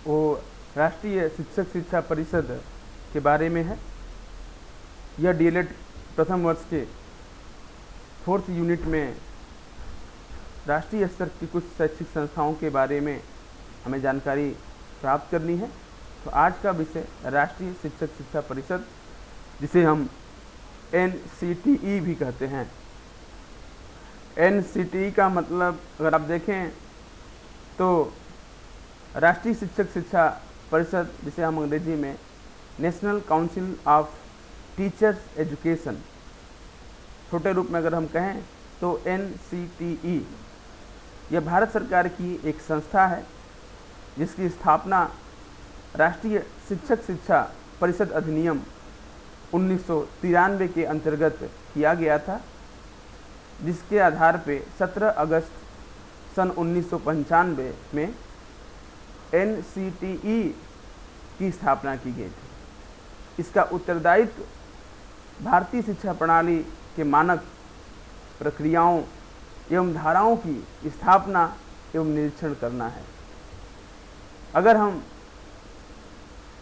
वो राष्ट्रीय शिक्षक शिक्षा परिषद के बारे में है। यह डीएलएड प्रथम वर्ष के 4th यूनिट में राष्ट्रीय स्तर की कुछ शैक्षिक संस्थाओं के बारे में हमें जानकारी प्राप्त करनी है। तो आज का विषय राष्ट्रीय शिक्षक शिक्षा परिषद, जिसे हम NCTE भी कहते हैं। NCTE का मतलब अगर आप देखें तो राष्ट्रीय शिक्षक शिक्षा परिषद, जिसे हम अंग्रेजी में national council of teachers education, छोटे रूप में अगर हम कहें तो NCTE, यह भारत सरकार की एक संस्था है जिसकी स्थापना राष्ट्रीय शिक्षक शिक्षा परिषद अधिनियम 1993 के अंतर्गत किया गया था, जिसके आधार पे 17 अगस्त सन 1995 में NCTE की स्थापना की गई थी। इसका उत्तरदायित्व भारतीय शिक्षा प्रणाली के मानक प्रक्रियाओं एवं धाराओं की स्थापना एवं निरीक्षण करना है। अगर हम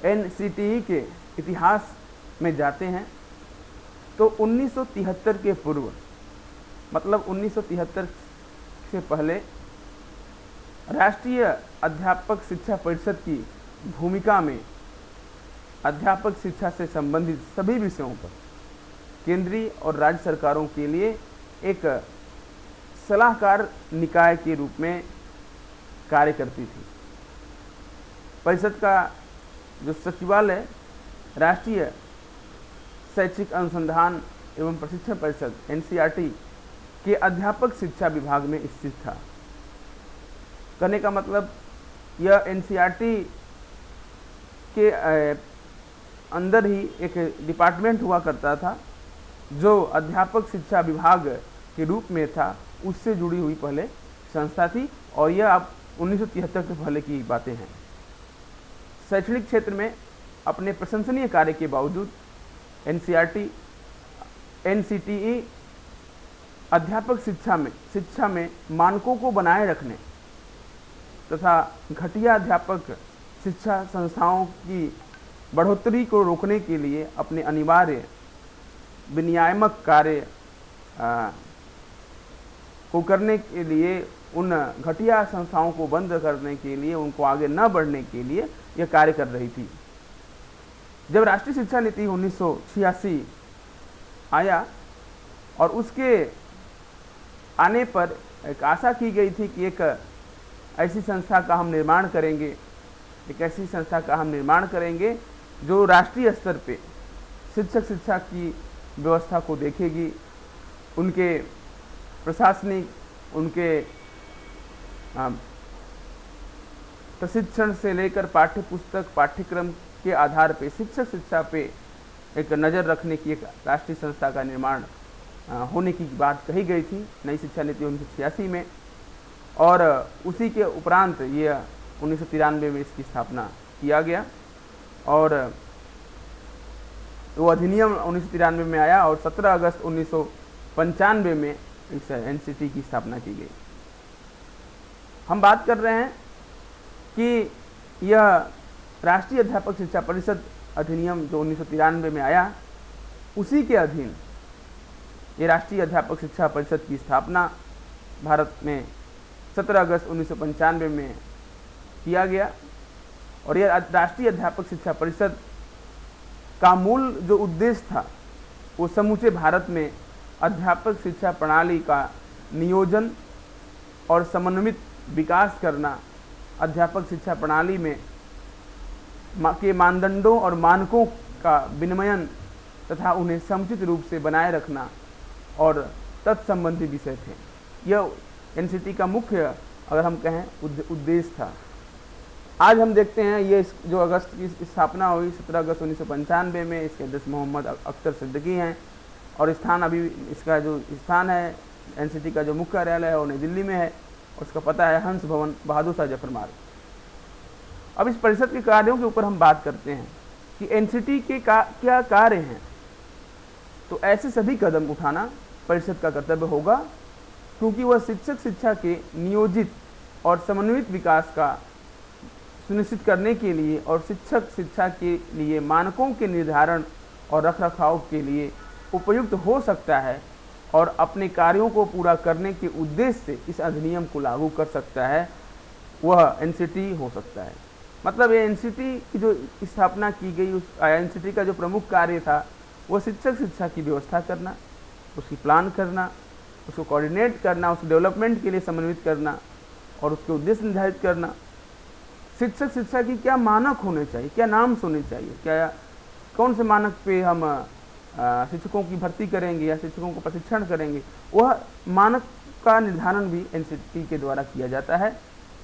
NCTE के इतिहास में जाते हैं तो 1973 के पूर्व, मतलब 1973 से पहले राष्ट्रीय अध्यापक शिक्षा परिषद की भूमिका में अध्यापक शिक्षा से संबंधित सभी विषयों पर केंद्रीय और राज्य सरकारों के लिए एक सलाहकार निकाय के रूप में कार्य करती थी। परिषद का जो सचिवालय राष्ट्रीय शैक्षिक अनुसंधान एवं प्रशिक्षण परिषद NCERT के अध्यापक शिक्षा विभाग में स्थित था। कहने का मतलब यह NCERT के अंदर ही एक डिपार्टमेंट हुआ करता था जो अध्यापक शिक्षा विभाग के रूप में था, उससे जुड़ी हुई पहले संस्था थी। और यह अब 1973 से पहले की बातें हैं। शैक्षणिक क्षेत्र में अपने प्रशंसनीय कार्य के बावजूद NCTE अध्यापक शिक्षा में मानकों को बनाए रखने तथा घटिया अध्यापक शिक्षा संस्थाओं की बढ़ोतरी को रोकने के लिए अपने अनिवार्य विनियामक कार्य को करने के लिए, उन घटिया संस्थाओं को बंद करने के लिए, उनको आगे न बढ़ने के लिए यह कार्य कर रही थी। जब राष्ट्रीय शिक्षा नीति 1986 आया और उसके आने पर एक आशा की गई थी कि एक ऐसी संस्था का हम निर्माण करेंगे, जो राष्ट्रीय स्तर पे शिक्षक शिक्षा की व्यवस्था को देखेगी, उनके प्रशासनिक, उनके प्रशिक्षण से लेकर पाठ्य पुस्तक पाठ्यक्रम के आधार पे शिक्षक शिक्षा पे एक नज़र रखने की एक राष्ट्रीय संस्था का निर्माण होने की बात कही गई थी नई शिक्षा नीति 1986 में। और उसी के उपरांत ये 1993 में इसकी स्थापना किया गया और वो अधिनियम 1993 में आया और 17 अगस्त 1995 में इस NCTE की स्थापना की गई। हम बात कर रहे हैं कि यह राष्ट्रीय अध्यापक शिक्षा परिषद अधिनियम जो 1993 में आया, उसी के अधीन ये राष्ट्रीय अध्यापक शिक्षा परिषद की स्थापना भारत में 17 अगस्त 1995 में किया गया। और यह राष्ट्रीय अध्यापक शिक्षा परिषद का मूल जो उद्देश्य था वो समूचे भारत में अध्यापक शिक्षा प्रणाली का नियोजन और समन्वित विकास करना, अध्यापक शिक्षा प्रणाली में के मानदंडों और मानकों का विनियमन तथा उन्हें समुचित रूप से बनाए रखना और तत्संबंधी विषय थे। यह NCTE का मुख्य अगर हम कहें उद्देश्य था। आज हम देखते हैं ये जो अगस्त की स्थापना हुई 17 अगस्त 1995 में, इसके अध्यक्ष मोहम्मद अख्तर सिद्दीकी हैं और स्थान अभी इसका जो स्थान है NCTE का जो मुख्य कार्यालय है वो नई दिल्ली में है। उसका पता है हंस भवन, बहादुर शाह जफर मार्ग। अब इस परिषद के कार्यों के ऊपर हम बात करते हैं कि NCTE के क्या कार्य हैं। तो ऐसे सभी कदम उठाना परिषद का कर्तव्य होगा, क्योंकि वह शिक्षक शिक्षा के नियोजित और समन्वित विकास का सुनिश्चित करने के लिए और शिक्षक शिक्षा के लिए मानकों के निर्धारण और रखरखाव के लिए उपयुक्त हो सकता है और अपने कार्यों को पूरा करने के उद्देश्य से इस अधिनियम को लागू कर सकता है, वह एनसीटी हो सकता है। मतलब ये एनसीटी की जो स्थापना की गई, उस एनसीटी का जो प्रमुख कार्य था वो शिक्षक शिक्षा की व्यवस्था करना, उसकी प्लान करना, उसको कोऑर्डिनेट करना, उसके डेवलपमेंट के लिए समन्वित करना और उसके उद्देश्य निर्धारित करना। शिक्षक शिक्षा की क्या मानक होने चाहिए, क्या नाम्स होने चाहिए, क्या कौन से मानक पे हम शिक्षकों की भर्ती करेंगे या शिक्षकों को प्रशिक्षण करेंगे, वह मानक का निर्धारण भी एनसीटी के द्वारा किया जाता है।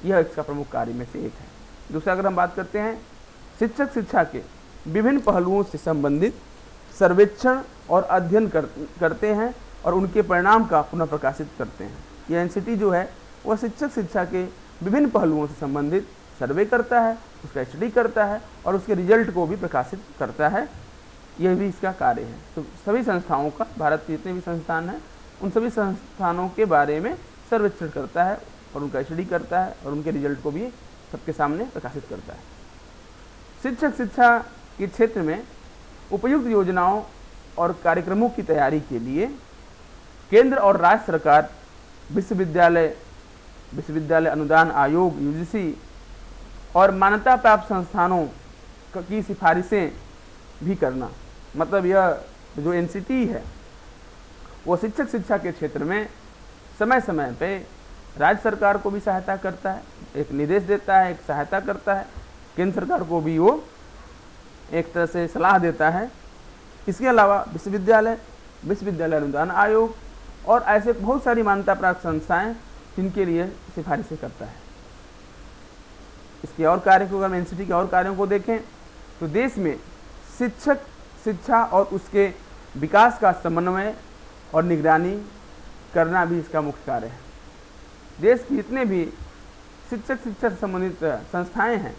यह इसका प्रमुख कार्य में से एक है। दूसरा, अगर हम बात करते हैं शिक्षक शिक्षा के विभिन्न पहलुओं से संबंधित सर्वेक्षण और अध्ययन करते हैं और उनके परिणाम का पुनः प्रकाशित करते हैं। यह एनसीटी जो है वह शिक्षक शिक्षा के विभिन्न पहलुओं से संबंधित सर्वे करता है, उसका स्टडी करता है और उसके रिजल्ट को भी प्रकाशित करता है। यह भी इसका कार्य है। तो सभी संस्थाओं का, भारत के जितने भी संस्थान हैं उन सभी संस्थानों के बारे में सर्वेक्षण करता है और उनका स्टडी करता है और उनके रिजल्ट को भी सबके सामने प्रकाशित करता है। शिक्षक शिक्षा के क्षेत्र में उपयुक्त योजनाओं और कार्यक्रमों की तैयारी के लिए केंद्र और राज्य सरकार विश्वविद्यालय अनुदान आयोग यूजीसी और मान्यता प्राप्त संस्थानों की सिफारिशें भी करना। मतलब यह जो एनसीटी है वो शिक्षक शिक्षा के क्षेत्र में समय समय पे राज्य सरकार को भी सहायता करता है, एक निर्देश देता है, एक सहायता करता है। केंद्र सरकार को भी वो एक तरह से सलाह देता है। इसके अलावा विश्वविद्यालय अनुदान आयोग और ऐसे बहुत सारी मान्यता प्राप्त संस्थाएं जिनके लिए सिफारिशें करता है। इसके और कार्य को, अगर एनसीटी के और कार्यों को देखें तो देश में शिक्षक शिक्षा और उसके विकास का समन्वय और निगरानी करना भी इसका मुख्य कार्य है। देश की जितने भी शिक्षक शिक्षा से संबंधित संस्थाएं हैं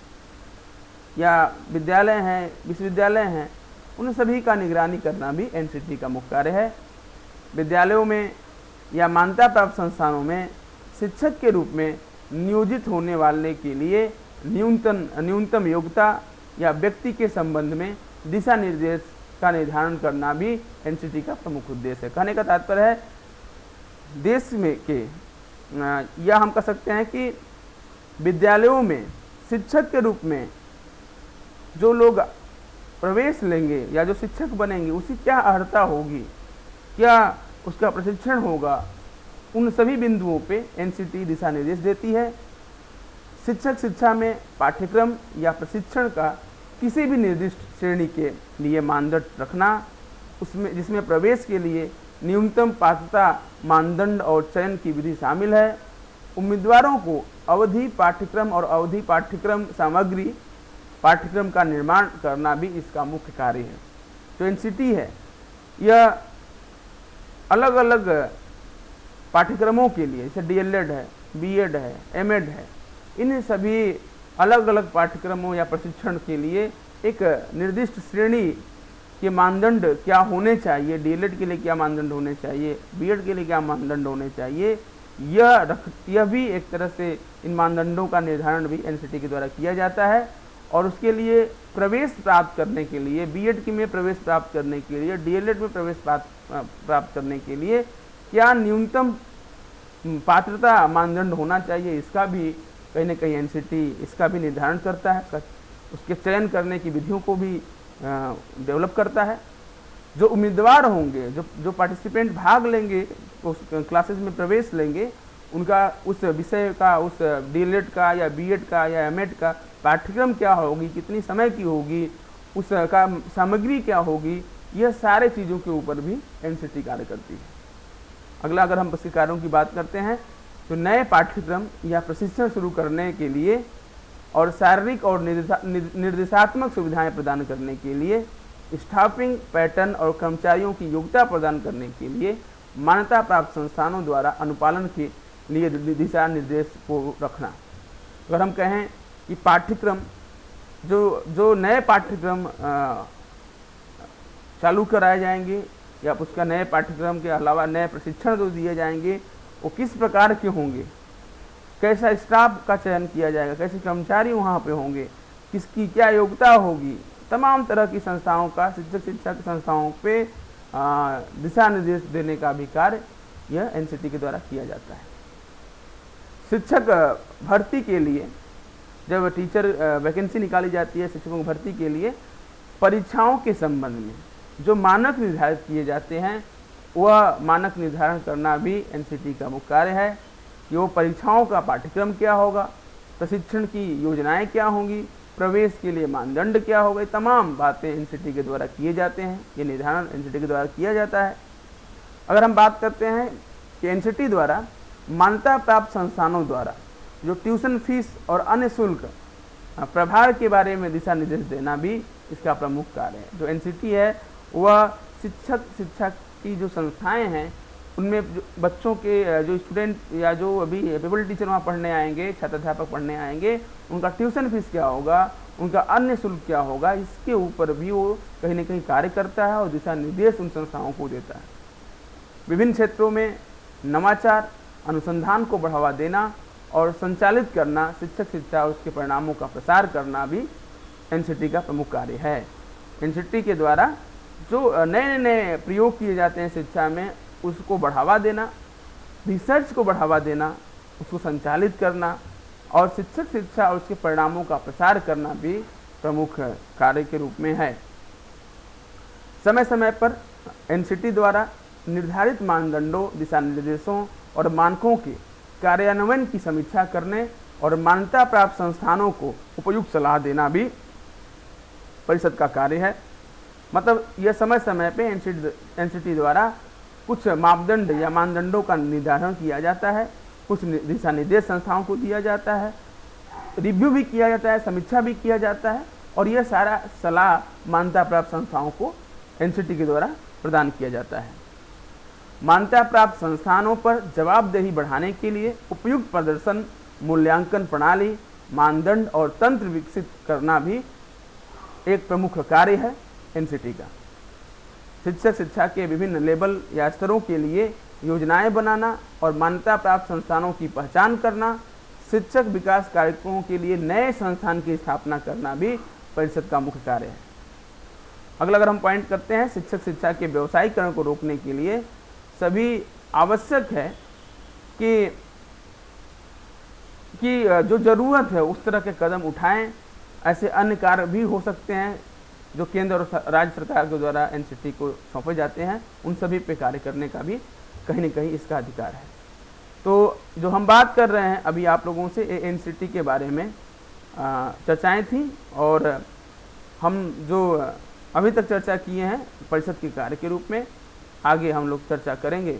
या विद्यालय हैं, विश्वविद्यालय हैं, उन सभी का निगरानी करना भी एनसीटी का मुख्य कार्य है। विद्यालयों में या मान्यता प्राप्त संस्थानों में शिक्षक के रूप में नियोजित होने वाले के लिए न्यूनतम योग्यता या व्यक्ति के संबंध में दिशा निर्देश का निर्धारण करना भी एनसीटी का प्रमुख उद्देश्य है। कहने का तात्पर्य है देश में के या हम कह सकते हैं कि विद्यालयों में शिक्षक के रूप में जो लोग प्रवेश लेंगे या जो शिक्षक बनेंगे उसकी क्या अर्हता होगी, क्या उसका प्रशिक्षण होगा, उन सभी बिंदुओं पे एनसीटी दिशा निर्देश देती है। शिक्षक शिक्षा में पाठ्यक्रम या प्रशिक्षण का किसी भी निर्दिष्ट श्रेणी के लिए मानदंड रखना, उसमें जिसमें प्रवेश के लिए न्यूनतम पात्रता मानदंड और चयन की विधि शामिल है। उम्मीदवारों को अवधि पाठ्यक्रम और अवधि पाठ्यक्रम सामग्री पाठ्यक्रम का निर्माण करना भी इसका मुख्य कार्य है। जो एनसीटी है यह अलग अलग पाठ्यक्रमों के लिए, जैसे डीएलएड है, बीएड है, एमएड है, इन सभी अलग अलग पाठ्यक्रमों या प्रशिक्षण के लिए एक निर्दिष्ट श्रेणी के मानदंड क्या होने चाहिए, डीएलएड के लिए क्या मानदंड होने चाहिए, बीएड के लिए क्या मानदंड होने चाहिए, यह भी एक तरह से इन मानदंडों का निर्धारण भी एनसीटी के द्वारा किया जाता है। और उसके लिए प्रवेश प्राप्त करने के लिए, बीएड में प्रवेश प्राप्त करने के लिए, डीएलएड में प्रवेश प्राप्त करने के लिए क्या न्यूनतम पात्रता मानदंड होना चाहिए, इसका भी कहीं न कहीं एनसीटी इसका भी निर्धारण करता है। उसके चयन करने की विधियों को भी डेवलप करता है। जो उम्मीदवार होंगे, जो पार्टिसिपेंट भाग लेंगे, उस क्लासेस में प्रवेश लेंगे, उनका उस विषय का, उस डीएलएड का या बीएड का या एमएड का पाठ्यक्रम क्या होगी, कितनी समय की होगी, उसका सामग्री क्या होगी, यह सारे चीज़ों के ऊपर भी एनसीटी कार्य करती है। अगला, अगर हम इसके कार्यों की बात करते हैं तो नए पाठ्यक्रम या प्रशिक्षण शुरू करने के लिए और शारीरिक और निर्देशात्मक सुविधाएं प्रदान करने के लिए, स्टाफिंग पैटर्न और कर्मचारियों की योग्यता प्रदान करने के लिए मान्यता प्राप्त संस्थानों द्वारा अनुपालन के लिए दिशा निर्देश को रखना। अगर हम कहें कि पाठ्यक्रम जो नए पाठ्यक्रम चालू कराए जाएंगे या उसका नए पाठ्यक्रम के अलावा नए प्रशिक्षण जो दिए जाएंगे वो किस प्रकार के होंगे, कैसा स्टाफ का चयन किया जाएगा, कैसे कर्मचारी वहाँ पे होंगे, किसकी क्या योग्यता होगी, तमाम तरह की संस्थाओं का, शिक्षा की संस्थाओं पे दिशा निर्देश देने का भी कार्य यह एनसीटी के द्वारा किया जाता है। शिक्षक भर्ती के लिए जब टीचर वैकेंसी निकाली जाती है शिक्षकों की भर्ती के लिए, परीक्षाओं के संबंध में जो मानक निर्धारित किए जाते हैं वह मानक निर्धारण करना भी एनसीटी का मुख्य कार्य है कि वो परीक्षाओं का पाठ्यक्रम क्या होगा, प्रशिक्षण की योजनाएं क्या होंगी, प्रवेश के लिए मानदंड क्या होगा, तमाम बातें एनसीटी के द्वारा किए जाते हैं। ये निर्धारण एनसीटी के द्वारा किया जाता है। अगर हम बात करते हैं कि एनसीटी द्वारा मान्यता प्राप्त संस्थानों द्वारा जो ट्यूशन फीस और अन्य शुल्क प्रभार के बारे में दिशा निर्देश देना भी इसका प्रमुख कार्य है। जो एनसीटी है वह शिक्षा की जो संस्थाएं हैं उनमें जो बच्चों के जो स्टूडेंट या जो अभी पेपल टीचर वहाँ पढ़ने आएंगे, छात्र अध्यापक पढ़ने आएंगे, उनका ट्यूशन फीस क्या होगा, उनका अन्य शुल्क क्या होगा, इसके ऊपर भी वो कहीं न कहीं कार्य करता है और दिशा निर्देश उन संस्थाओं को देता है। विभिन्न क्षेत्रों में नवाचार, अनुसंधान को बढ़ावा देना और संचालित करना, शिक्षा और उसके परिणामों का प्रसार करना भी एनसीटी का प्रमुख कार्य है। एनसीटी के द्वारा जो नए नए प्रयोग किए जाते हैं शिक्षा में, उसको बढ़ावा देना, रिसर्च को बढ़ावा देना, उसको संचालित करना और शिक्षा और उसके परिणामों का प्रसार करना भी प्रमुख कार्य के रूप में है। समय समय पर एनसीटी द्वारा निर्धारित मानदंडों, दिशा निर्देशों और मानकों के कार्यान्वयन की समीक्षा करने और मान्यता प्राप्त संस्थानों को उपयुक्त सलाह देना भी परिषद का कार्य है। मतलब यह समय समय पे एनसीटी द्वारा कुछ मापदंड या मानदंडों का निर्धारण किया जाता है, कुछ दिशा निर्देश संस्थाओं को दिया जाता है, रिव्यू भी किया जाता है, समीक्षा भी किया जाता है और यह सारा सलाह मान्यता प्राप्त संस्थाओं को एनसीटी के द्वारा प्रदान किया जाता है। मान्यता प्राप्त संस्थानों पर जवाबदेही बढ़ाने के लिए उपयुक्त प्रदर्शन, मूल्यांकन प्रणाली, मानदंड और तंत्र विकसित करना भी एक प्रमुख कार्य है एनसीटी का। शिक्षा के विभिन्न लेवल या स्तरों के लिए योजनाएं बनाना और मान्यता प्राप्त संस्थानों की पहचान करना, शिक्षक विकास कार्यक्रमों के लिए नए संस्थान की स्थापना करना भी परिषद का मुख्य कार्य है। अगर हम पॉइंट करते हैं, शिक्षा के व्यवसायीकरण को रोकने के लिए सभी आवश्यक है कि जो ज़रूरत है उस तरह के कदम उठाएं। ऐसे अन्य कार्य भी हो सकते हैं जो केंद्र और राज्य सरकार के द्वारा एनसीटी को सौंपे जाते हैं, उन सभी पे कार्य करने का भी कहीं न कहीं इसका अधिकार है। तो जो हम बात कर रहे हैं अभी आप लोगों से एनसीटी के बारे में चर्चाएं थी और हम जो अभी तक चर्चा किए हैं परिषद के कार्य के रूप में, आगे हम लोग चर्चा करेंगे।